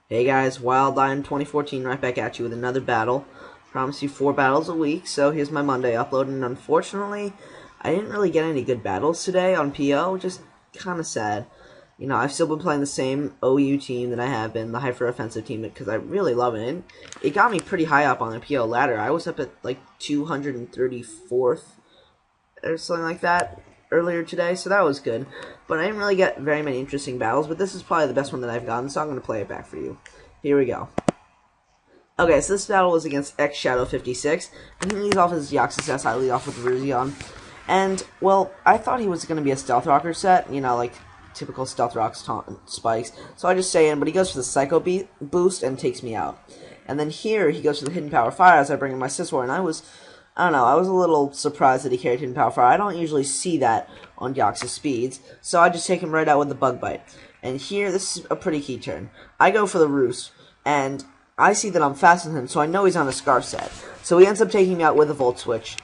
Hey guys, Wildline 2014 right back at you with another battle. Promise you 4 battles a week, so here's my Monday upload, and unfortunately, I didn't really get any good battles today on PO, which is kind of sad. You know, I've still been playing the same OU team that I have been, the hyper-offensive team, because I really love it. And it got me pretty high up on the PO ladder. I was up at, like, 234th or something like that earlier today, so that was good. But I didn't really get very many interesting battles, but this is probably the best one that I've gotten, so I'm going to play it back for you. Here we go. Okay, so this battle was against Xshadow56, and he leads off as Xshadow56, I lead off with Ruzion. And, well, I thought he was going to be a Stealth Rocker set, you know, like typical Stealth Rocks taunt spikes. So I just stay in, but he goes for the Psycho boost and takes me out. And then here, he goes for the Hidden Power Fire as I bring in my Scizor, and I don't know, I was a little surprised that he carried Hidden Power Fire. I don't usually see that on Deoxys speeds, so I just take him right out with the Bug Bite. And here, this is a pretty key turn. I go for the Roost, and I see that I'm faster than him, so I know he's on a Scarf set. So he ends up taking me out with a Volt Switch.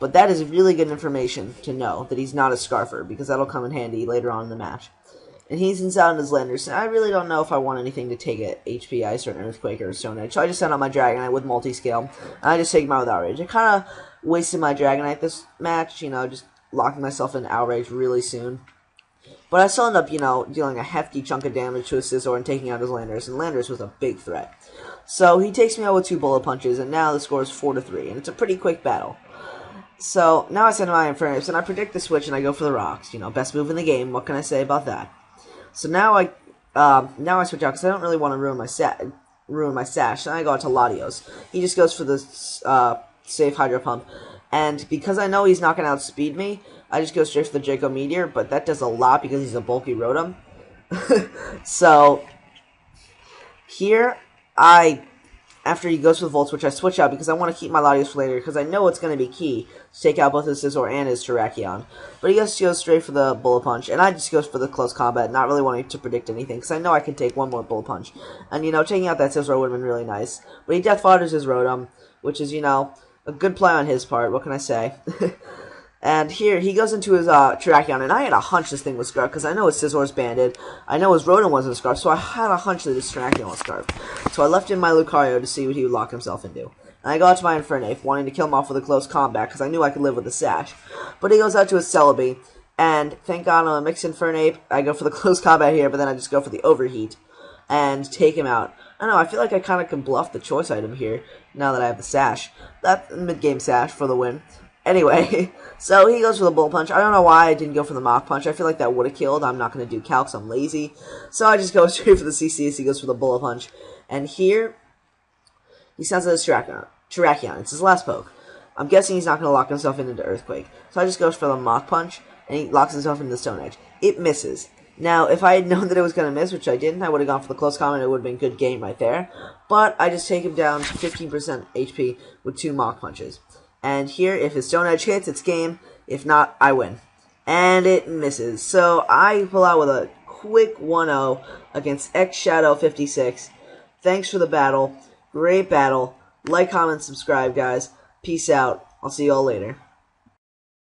But that is really good information to know that he's not a Scarfer, because that'll come in handy later on in the match. And he's inside on his Landers, and I really don't know if I want anything to take it, HP Ice or an Earthquake or a Stone Edge. So I just send out my Dragonite with Multi-Scale, and I just take him out with Outrage. I kind of wasted my Dragonite this match, you know, just locking myself in Outrage really soon. But I still end up, you know, dealing a hefty chunk of damage to his Scizor and taking out his Landers, and Landers was a big threat. So he takes me out with 2 Bullet Punches, and now the score is 4-3, and it's a pretty quick battle. So now I send my Infernape, and I predict the switch, and I go for the Rocks. You know, best move in the game. What can I say about that? So now I switch out because I don't really want to ruin my sash. And I go out to Latios. He just goes for the safe Hydro Pump, and because I know he's not going to outspeed me, I just go straight for the Draco Meteor. But that does a lot because he's a bulky Rotom. So here after he goes for the Volt Switch, I switch out because I want to keep my Latios for later because I know it's going to be key to take out both his Scizor and his Terrakion. But he just goes straight for the Bullet Punch, and I just goes for the Close Combat, not really wanting to predict anything because I know I can take one more Bullet Punch. And, you know, taking out that Scizor would have been really nice. But he Death Fodders his Rotom, which is, you know, a good play on his part. What can I say? And here, he goes into his Terrakion, and I had a hunch this thing was Scarf, because I know his Scizor's banded, I know his Rotom wasn't Scarf, so I had a hunch that his Terrakion was Scarf. So I left in my Lucario to see what he would lock himself into. And I go out to my Infernape, wanting to kill him off with a close combat, because I knew I could live with the Sash. But he goes out to his Celebi, and thank God I'm a mixed Infernape, I go for the close combat here, but then I just go for the Overheat, and take him out. I don't know, I feel like I kind of can bluff the choice item here, now that I have the Sash. That mid-game Sash for the win. Anyway, so he goes for the Bullet Punch. I don't know why I didn't go for the Mach Punch. I feel like that would have killed. I'm not going to do calcs. I'm lazy. So I just go straight for the CCs. He goes for the Bullet Punch. And here, he sounds like a Terrakion. It's his last poke. I'm guessing he's not going to lock himself into Earthquake. So I just goes for the Mach Punch, and he locks himself into the Stone Edge. It misses. Now, if I had known that it was going to miss, which I didn't, I would have gone for the Close Combat. It would have been a good game right there. But I just take him down to 15% HP with 2 Mach Punches. And here, if his Stone Edge hits, it's game. If not, I win. And it misses. So I pull out with a quick 1-0 against Xshadow56. Thanks for the battle. Great battle. Like, comment, subscribe, guys. Peace out. I'll see you all later.